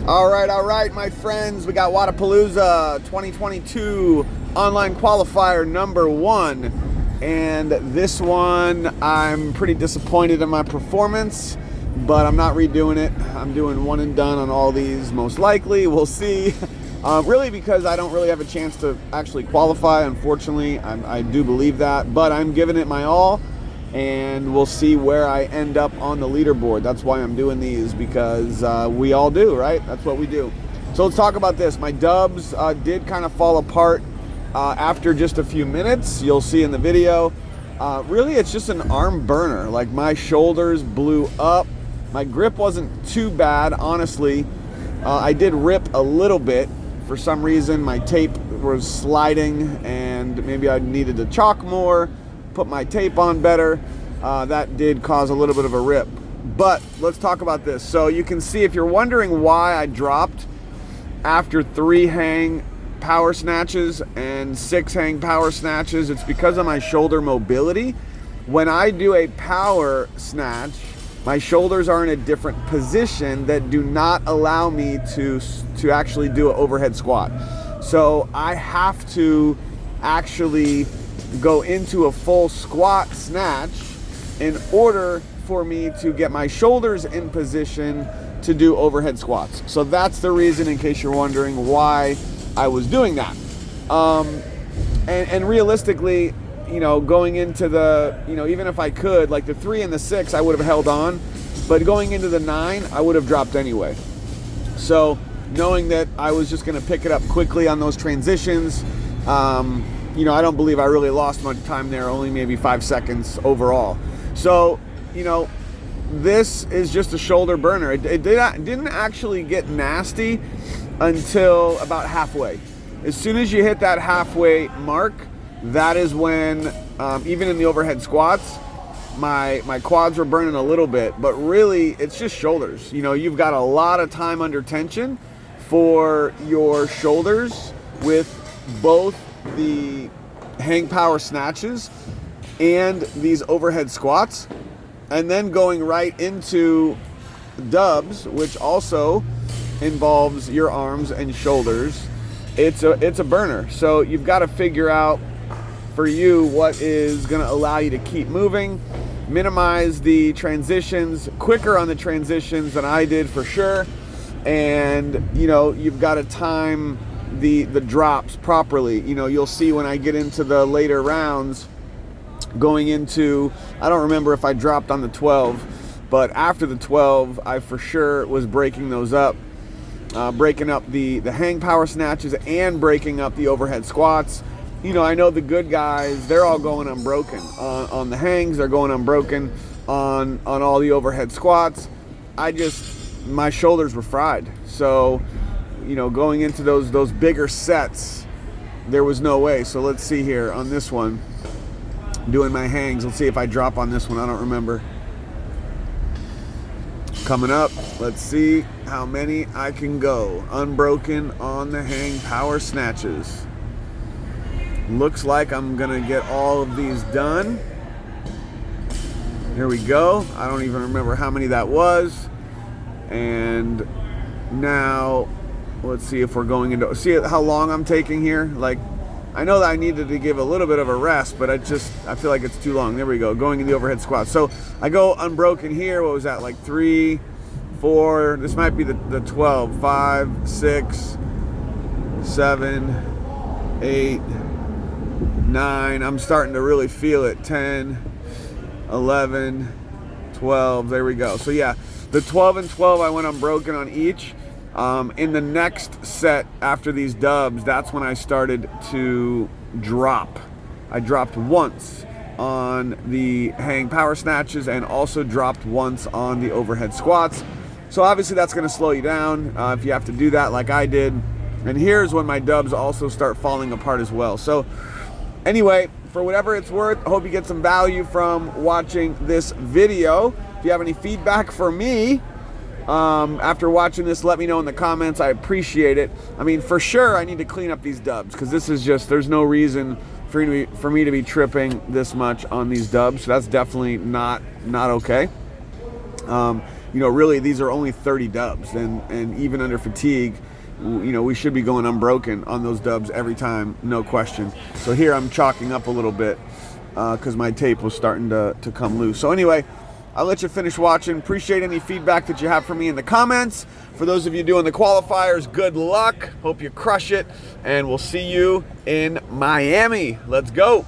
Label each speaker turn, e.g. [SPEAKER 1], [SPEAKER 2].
[SPEAKER 1] All right, my friends. We got Wodapalooza 2022 online qualifier number 1. And this one, I'm pretty disappointed in my performance, but I'm not redoing it. I'm doing one and done on all these, most likely. We'll see. Really because I don't really have a chance to actually qualify, unfortunately. I do believe that, but I'm giving it my all. And we'll see where I end up on the leaderboard. That's why I'm doing these, because we all do, right? That's what we do. So let's talk about this. My dubs did kind of fall apart after just a few minutes. You'll see in the video. Really, it's just an arm burner. Like, my shoulders blew up. My grip wasn't too bad, honestly. I did rip a little bit. For some reason, my tape was sliding, and maybe I needed to chalk more. Put my tape on better. That did cause a little bit of a rip. But let's talk about this. So you can see, if you're wondering why I dropped after 3 hang power snatches and 6 hang power snatches, it's because of my shoulder mobility. When I do a power snatch, my shoulders are in a different position that do not allow me to actually do an overhead squat. So I have to actually go into a full squat snatch in order for me to get my shoulders in position to do overhead squats. So that's the reason, in case you're wondering why I was doing that. And realistically, you know, going into the, you know, even if I could, like the 3 and the 6, I would have held on, but going into the 9, I would have dropped anyway. So knowing that I was just going to pick it up quickly on those transitions, you know, I don't believe I really lost much time there, only maybe 5 seconds overall. So, you know, this is just a shoulder burner. It didn't actually get nasty until about halfway. As soon as you hit that halfway mark, that is when, even in the overhead squats, my quads were burning a little bit, but really it's just shoulders. You know, you've got a lot of time under tension for your shoulders with both the hang power snatches and these overhead squats, and then going right into dubs, which also involves your arms and shoulders. It's a burner. So you've got to figure out for you what is going to allow you to keep moving, minimize the transitions, quicker on the transitions than I did for sure, and you know, you've got to time the drops properly. You know, you'll see when I get into the later rounds, going into, I don't remember if I dropped on the 12, but after the 12, I for sure was breaking those up, breaking up the hang power snatches and breaking up the overhead squats. You know, I know the good guys, they're all going unbroken on the hangs. They're going unbroken on all the overhead squats. My shoulders were fried. So, you know, going into those bigger sets, there was no way. So let's see here on this one, doing my hangs. Let's see if I drop on this one. I don't remember. Coming up, let's see how many I can go unbroken on the hang power snatches. Looks like I'm gonna get all of these done. Here we go. I don't even remember how many that was. And now let's see if we're going into, see how long I'm taking here. Like, I know that I needed to give a little bit of a rest, but I feel like it's too long. There we go, going in the overhead squat. So I go unbroken here. What was that, like 3, 4, this might be the 12, 5, 6, 7, 8, 9. I'm starting to really feel it. 10, 11, 12, there we go. So yeah, the 12 and 12, I went unbroken on each. In the next set after these dubs, that's when I started to drop. I dropped once on the hang power snatches and also dropped once on the overhead squats. So obviously that's going to slow you down if you have to do that like I did. And here's when my dubs also start falling apart as well. So anyway, for whatever it's worth, I hope you get some value from watching this video. If you have any feedback for me, after watching this, let me know in the comments. I appreciate it. I mean, for sure, I need to clean up these dubs, because this is just, there's no reason for me to be tripping this much on these dubs. So that's definitely not okay. you know, really these are only 30 dubs, and even under fatigue, you know, we should be going unbroken on those dubs every time, no question. So here I'm chalking up a little bit because my tape was starting to come loose. So anyway, I'll let you finish watching. Appreciate any feedback that you have for me in the comments. For those of you doing the qualifiers, good luck. Hope you crush it. And we'll see you in Miami. Let's go.